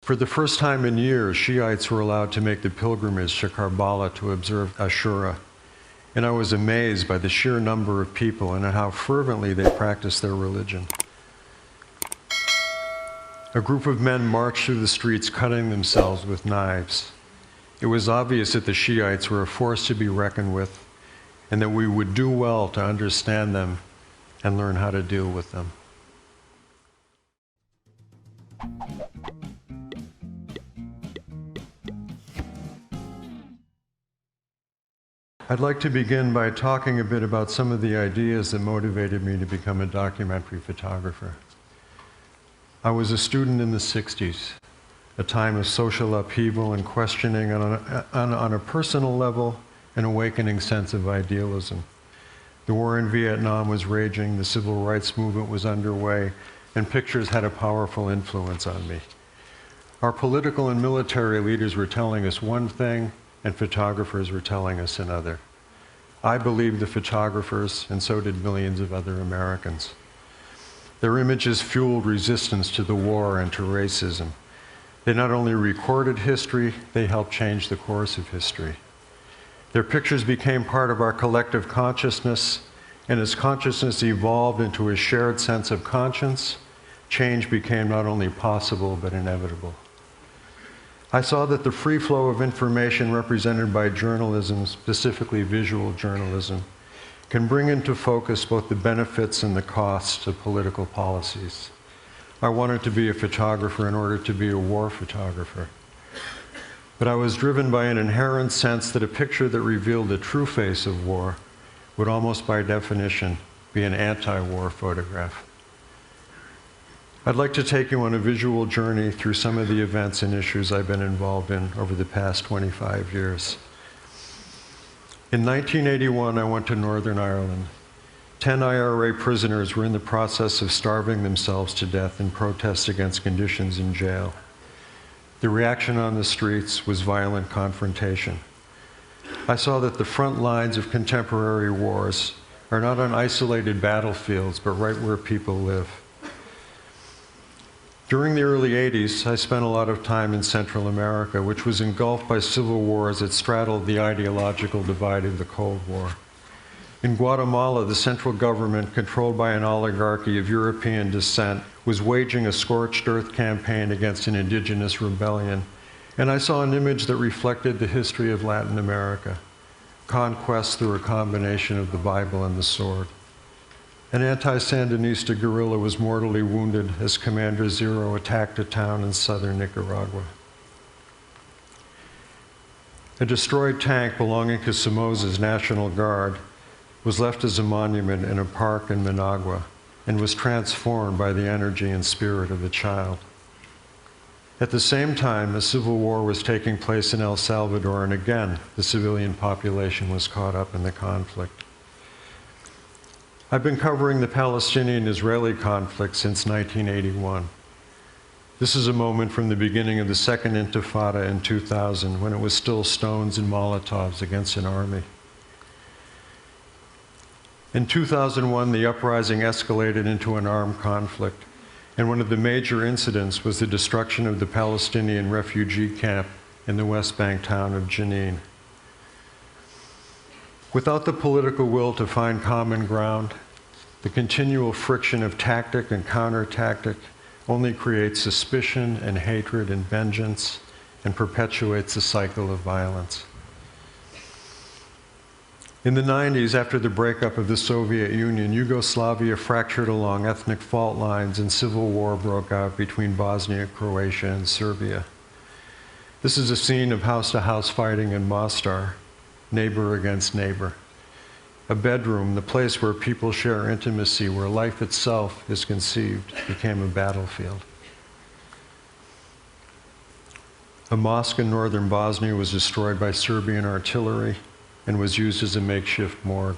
For the first time in years, Shiites were allowed to make the pilgrimage to Karbala to observe Ashura, and I was amazed by the sheer number of people and how fervently they practiced their religion. A group of men marched through the streets cutting themselves with knives. It was obvious that the Shiites were a force to be reckoned with, and that we would do well to understand them and learn how to deal with them. I'd like to begin by talking a bit about some of the ideas that motivated me to become a documentary photographer. I was a student in the 60s, a time of social upheaval and questioning on a personal level, an awakening sense of idealism. The war in Vietnam was raging, the civil rights movement was underway, and pictures had a powerful influence on me. Our political and military leaders were telling us one thing, and photographers were telling us another. I believed the photographers, and so did millions of other Americans. Their images fueled resistance to the war and to racism. They not only recorded history, they helped change the course of history. Their pictures became part of our collective consciousness, and as consciousness evolved into a shared sense of conscience, change became not only possible, but inevitable. I saw that the free flow of information represented by journalism, specifically visual journalism, can bring into focus both the benefits and the costs of political policies. I wanted to be a photographer in order to be a war photographer. But I was driven by an inherent sense that a picture that revealed the true face of war would almost by definition be an anti-war photograph. I'd like to take you on a visual journey through some of the events and issues I've been involved in over the past 25 years. In 1981, I went to Northern Ireland. 10 IRA prisoners were in the process of starving themselves to death in protest against conditions in jail. The reaction on the streets was violent confrontation. I saw that the front lines of contemporary wars are not on isolated battlefields, but right where people live. During the early 80s, I spent a lot of time in Central America, which was engulfed by civil wars that straddled the ideological divide of the Cold War. In Guatemala, the central government, controlled by an oligarchy of European descent, was waging a scorched earth campaign against an indigenous rebellion. And I saw an image that reflected the history of Latin America, conquest through a combination of the Bible and the sword. An anti-Sandinista guerrilla was mortally wounded as Commander Zero attacked a town in southern Nicaragua. A destroyed tank belonging to Somoza's National Guard was left as a monument in a park in Managua and was transformed by the energy and spirit of a child. At the same time, a civil war was taking place in El Salvador, and again, the civilian population was caught up in the conflict. I've been covering the Palestinian-Israeli conflict since 1981. This is a moment from the beginning of the Second Intifada in 2000, when it was still stones and Molotovs against an army. In 2001, the uprising escalated into an armed conflict, and one of the major incidents was the destruction of the Palestinian refugee camp in the West Bank town of Jenin. Without the political will to find common ground, the continual friction of tactic and counter-tactic only creates suspicion and hatred and vengeance and perpetuates a cycle of violence. In the 90s, after the breakup of the Soviet Union, Yugoslavia fractured along ethnic fault lines and civil war broke out between Bosnia, Croatia, and Serbia. This is a scene of house-to-house fighting in Mostar, neighbor against neighbor. A bedroom, the place where people share intimacy, where life itself is conceived, became a battlefield. A mosque in northern Bosnia was destroyed by Serbian artillery and was used as a makeshift morgue.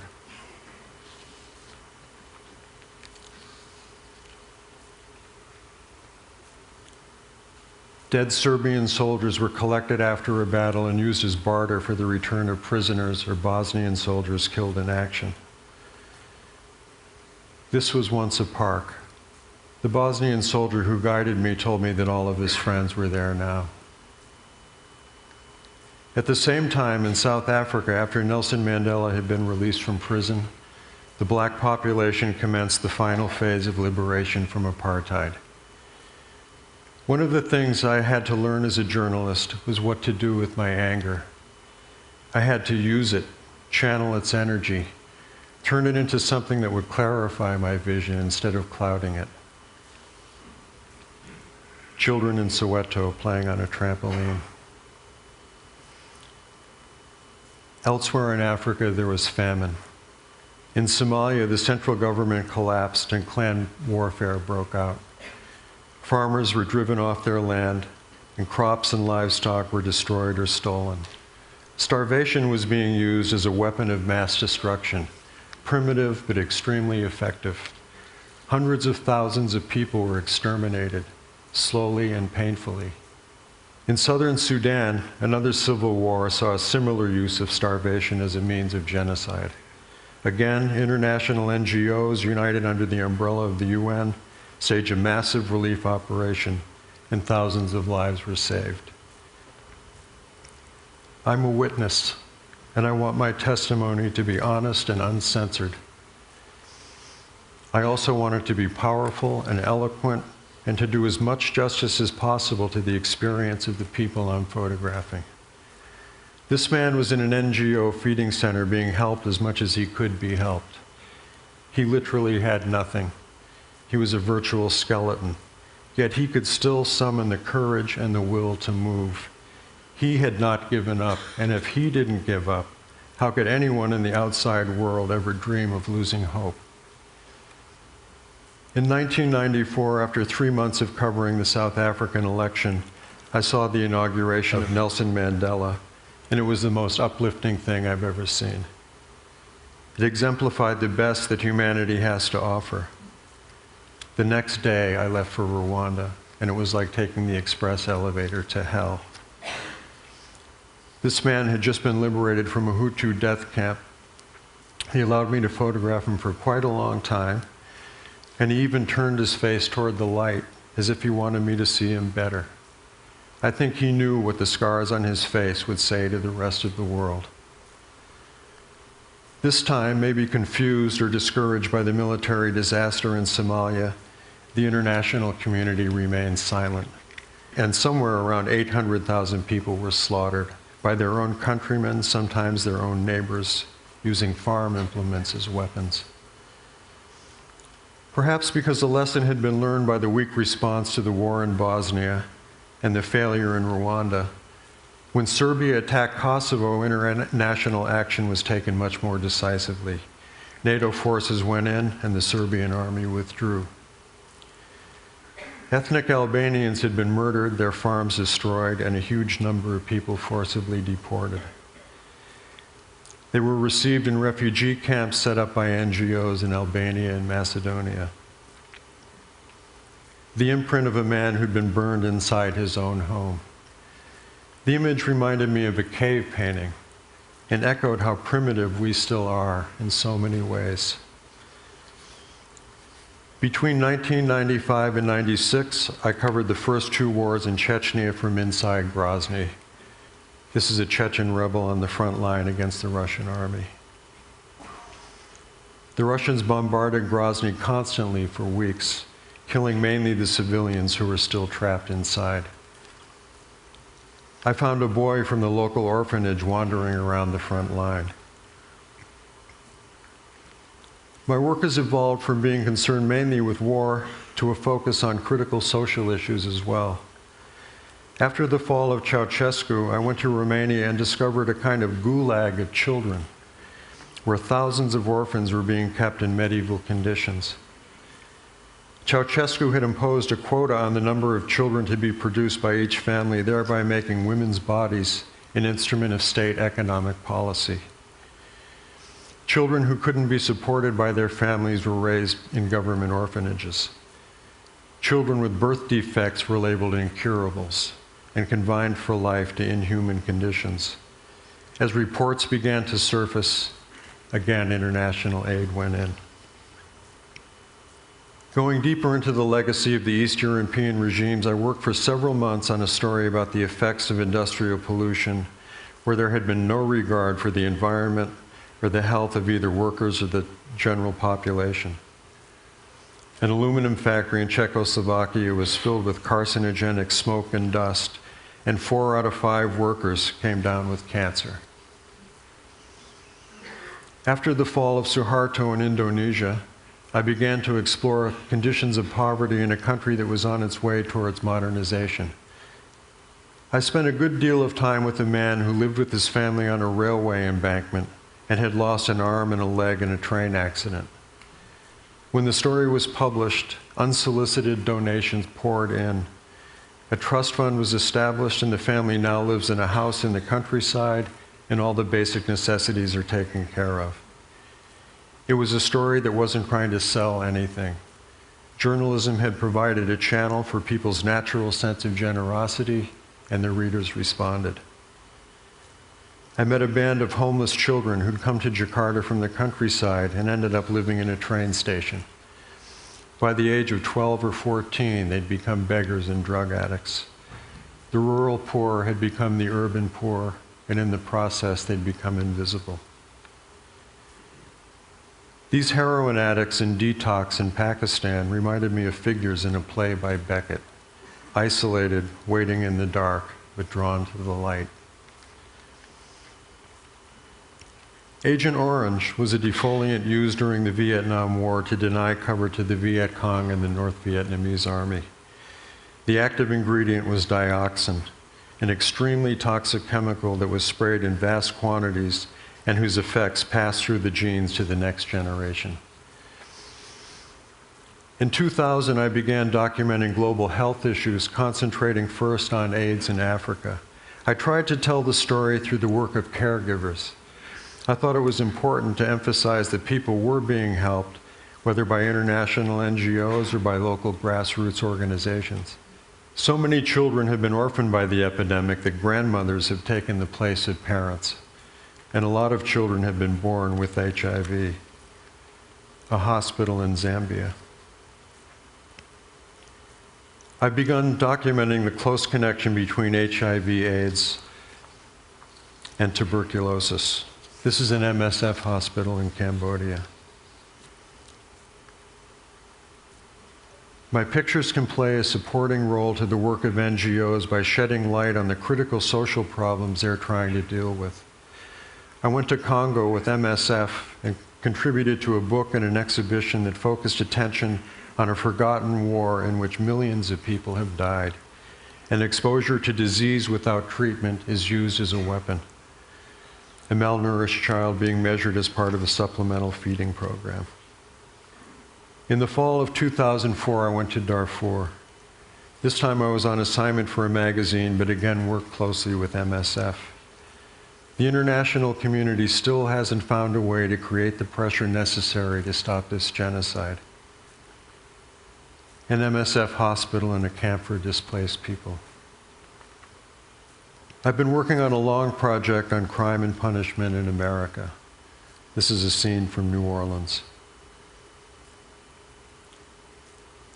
Dead Serbian soldiers were collected after a battle and used as barter for the return of prisoners or Bosnian soldiers killed in action. This was once a park. The Bosnian soldier who guided me told me that all of his friends were there now. At the same time, in South Africa, after Nelson Mandela had been released from prison, the black population commenced the final phase of liberation from apartheid. One of the things I had to learn as a journalist was what to do with my anger. I had to use it, channel its energy, turn it into something that would clarify my vision instead of clouding it. Children in Soweto playing on a trampoline. Elsewhere in Africa, there was famine. In Somalia, the central government collapsed and clan warfare broke out. Farmers were driven off their land, and crops and livestock were destroyed or stolen. Starvation was being used as a weapon of mass destruction, primitive but extremely effective. Hundreds of thousands of people were exterminated, slowly and painfully. In southern Sudan, another civil war saw a similar use of starvation as a means of genocide. Again, international NGOs united under the umbrella of the UN staged a massive relief operation, and thousands of lives were saved. I'm a witness, and I want my testimony to be honest and uncensored. I also want it to be powerful and eloquent, and to do as much justice as possible to the experience of the people I'm photographing. This man was in an NGO feeding center being helped as much as he could be helped. He literally had nothing. He was a virtual skeleton, yet he could still summon the courage and the will to move. He had not given up, and if he didn't give up, how could anyone in the outside world ever dream of losing hope? In 1994, after 3 months of covering the South African election, I saw the inauguration of Nelson Mandela, and it was the most uplifting thing I've ever seen. It exemplified the best that humanity has to offer. The next day, I left for Rwanda, and it was like taking the express elevator to hell. This man had just been liberated from a Hutu death camp. He allowed me to photograph him for quite a long time, and he even turned his face toward the light as if he wanted me to see him better. I think he knew what the scars on his face would say to the rest of the world. This time, maybe confused or discouraged by the military disaster in Somalia, the international community remained silent. And somewhere around 800,000 people were slaughtered by their own countrymen, sometimes their own neighbors, using farm implements as weapons. Perhaps because the lesson had been learned by the weak response to the war in Bosnia and the failure in Rwanda, when Serbia attacked Kosovo, international action was taken much more decisively. NATO forces went in, and the Serbian army withdrew. Ethnic Albanians had been murdered, their farms destroyed, and a huge number of people forcibly deported. They were received in refugee camps set up by NGOs in Albania and Macedonia. The imprint of a man who'd been burned inside his own home. The image reminded me of a cave painting and echoed how primitive we still are in so many ways. Between 1995 and 96, I covered the first 2 wars in Chechnya from inside Grozny. This is a Chechen rebel on the front line against the Russian army. The Russians bombarded Grozny constantly for weeks, killing mainly the civilians who were still trapped inside. I found a boy from the local orphanage wandering around the front line. My work has evolved from being concerned mainly with war to a focus on critical social issues as well. After the fall of Ceausescu, I went to Romania and discovered a kind of gulag of children, where thousands of orphans were being kept in medieval conditions. Ceausescu had imposed a quota on the number of children to be produced by each family, thereby making women's bodies an instrument of state economic policy. Children who couldn't be supported by their families were raised in government orphanages. Children with birth defects were labeled incurables and confined for life to inhuman conditions. As reports began to surface, again, international aid went in. Going deeper into the legacy of the East European regimes, I worked for several months on a story about the effects of industrial pollution, where there had been no regard for the environment or the health of either workers or the general population. An aluminum factory in Czechoslovakia was filled with carcinogenic smoke and dust, and 4 out of 5 workers came down with cancer. After the fall of Suharto in Indonesia, I began to explore conditions of poverty in a country that was on its way towards modernization. I spent a good deal of time with a man who lived with his family on a railway embankment and had lost an arm and a leg in a train accident. When the story was published, unsolicited donations poured in. A trust fund was established, and the family now lives in a house in the countryside, and all the basic necessities are taken care of. It was a story that wasn't trying to sell anything. Journalism had provided a channel for people's natural sense of generosity, and the readers responded. I met a band of homeless children who'd come to Jakarta from the countryside and ended up living in a train station. By the age of 12 or 14, they'd become beggars and drug addicts. The rural poor had become the urban poor, and in the process, they'd become invisible. These heroin addicts in detox in Pakistan reminded me of figures in a play by Beckett, isolated, waiting in the dark, but drawn to the light. Agent Orange was a defoliant used during the Vietnam War to deny cover to the Viet Cong and the North Vietnamese Army. The active ingredient was dioxin, an extremely toxic chemical that was sprayed in vast quantities and whose effects passed through the genes to the next generation. In 2000, I began documenting global health issues, concentrating first on AIDS in Africa. I tried to tell the story through the work of caregivers. I thought it was important to emphasize that people were being helped, whether by international NGOs or by local grassroots organizations. So many children have been orphaned by the epidemic that grandmothers have taken the place of parents. And a lot of children have been born with HIV. A hospital in Zambia. I've begun documenting the close connection between HIV/AIDS and tuberculosis. This is an MSF hospital in Cambodia. My pictures can play a supporting role to the work of NGOs by shedding light on the critical social problems they're trying to deal with. I went to Congo with MSF and contributed to a book and an exhibition that focused attention on a forgotten war in which millions of people have died, and exposure to disease without treatment is used as a weapon. A malnourished child being measured as part of a supplemental feeding program. In the fall of 2004, I went to Darfur. This time I was on assignment for a magazine, but again worked closely with MSF. The international community still hasn't found a way to create the pressure necessary to stop this genocide. An MSF hospital and a camp for displaced people. I've been working on a long project on crime and punishment in America. This is a scene from New Orleans.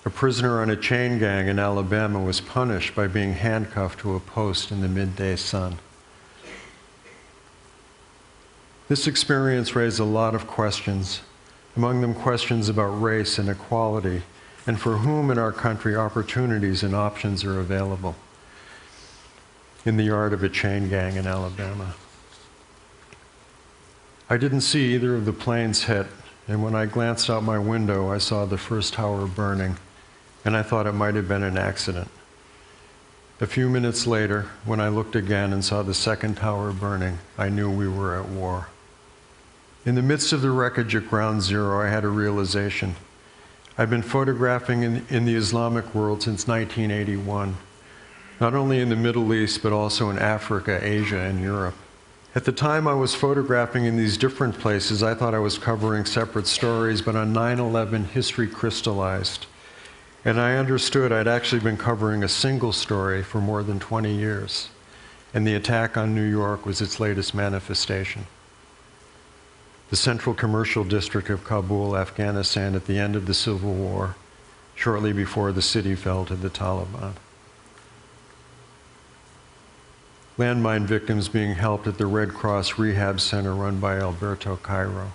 A prisoner on a chain gang in Alabama was punished by being handcuffed to a post in the midday sun. This experience raised a lot of questions, among them questions about race and equality, and for whom in our country opportunities and options are available in the yard of a chain gang in Alabama. I didn't see either of the planes hit, and when I glanced out my window, I saw the first tower burning, and I thought it might have been an accident. A few minutes later, when I looked again and saw the second tower burning, I knew we were at war. In the midst of the wreckage at Ground Zero, I had a realization. I've been photographing in the Islamic world since 1981, not only in the Middle East, but also in Africa, Asia, and Europe. At the time I was photographing in these different places, I thought I was covering separate stories, but on 9/11, history crystallized. And I understood I'd actually been covering a single story for more than 20 years, and the attack on New York was its latest manifestation. The central commercial district of Kabul, Afghanistan, at the end of the Civil War, shortly before the city fell to the Taliban. Landmine victims being helped at the Red Cross Rehab Center run by Alberto Cairo.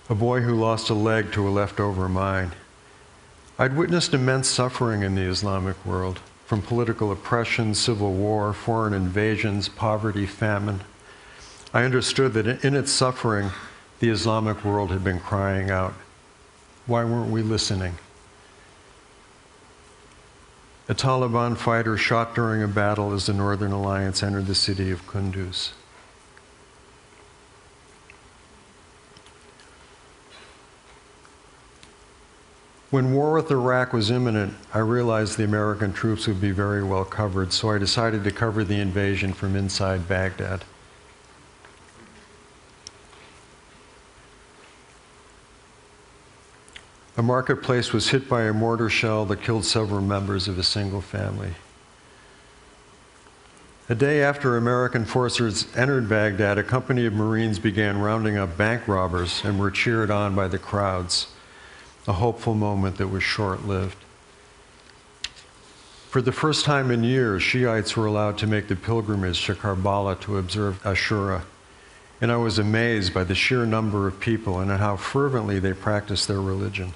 A boy who lost a leg to a leftover mine. I'd witnessed immense suffering in the Islamic world, from political oppression, civil war, foreign invasions, poverty, famine. I understood that in its suffering, the Islamic world had been crying out. Why weren't we listening? A Taliban fighter shot during a battle as the Northern Alliance entered the city of Kunduz. When war with Iraq was imminent, I realized the American troops would be very well covered, so I decided to cover the invasion from inside Baghdad. A marketplace was hit by a mortar shell that killed several members of a single family. A day after American forces entered Baghdad, a company of Marines began rounding up bank robbers and were cheered on by the crowds, a hopeful moment that was short-lived. For the first time in years, Shiites were allowed to make the pilgrimage to Karbala to observe Ashura, and I was amazed by the sheer number of people and at how fervently they practiced their religion.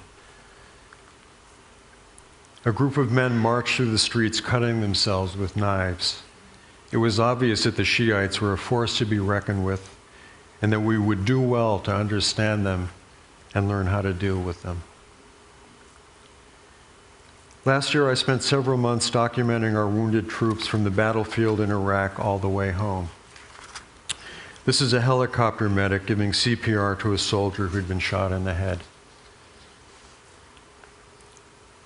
A group of men marched through the streets cutting themselves with knives. It was obvious that the Shiites were a force to be reckoned with, and that we would do well to understand them and learn how to deal with them. Last year, I spent several months documenting our wounded troops from the battlefield in Iraq all the way home. This is a helicopter medic giving CPR to a soldier who'd been shot in the head.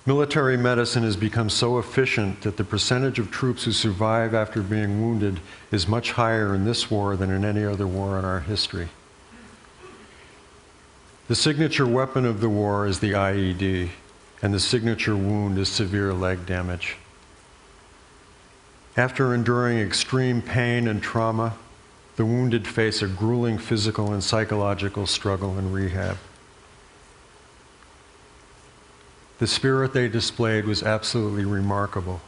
Military medicine has become so efficient that the percentage of troops who survive after being wounded is much higher in this war than in any other war in our history. The signature weapon of the war is the IED, and the signature wound is severe leg damage. After enduring extreme pain and trauma, the wounded face a grueling physical and psychological struggle in rehab. The spirit they displayed was absolutely remarkable.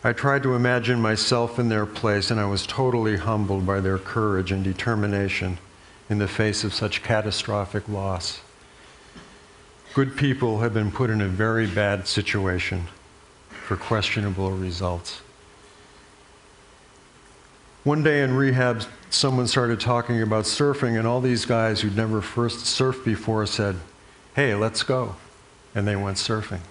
I tried to imagine myself in their place, and I was totally humbled by their courage and determination in the face of such catastrophic loss. Good people have been put in a very bad situation for questionable results. One day in rehab, someone started talking about surfing, and all these guys who'd never first surfed before said, "Hey, let's go." And they went surfing.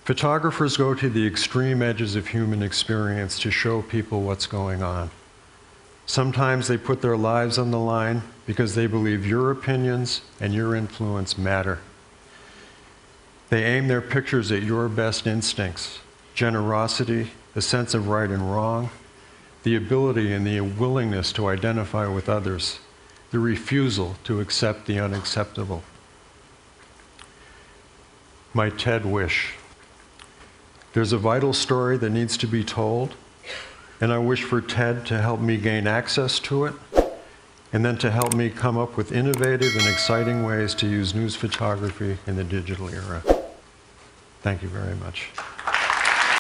Photographers go to the extreme edges of human experience to show people what's going on. Sometimes they put their lives on the line because they believe your opinions and your influence matter. They aim their pictures at your best instincts: generosity, a sense of right and wrong, the ability and the willingness to identify with others, the refusal to accept the unacceptable. My TED wish. There's a vital story that needs to be told, and I wish for TED to help me gain access to it, and then to help me come up with innovative and exciting ways to use news photography in the digital era. Thank you very much.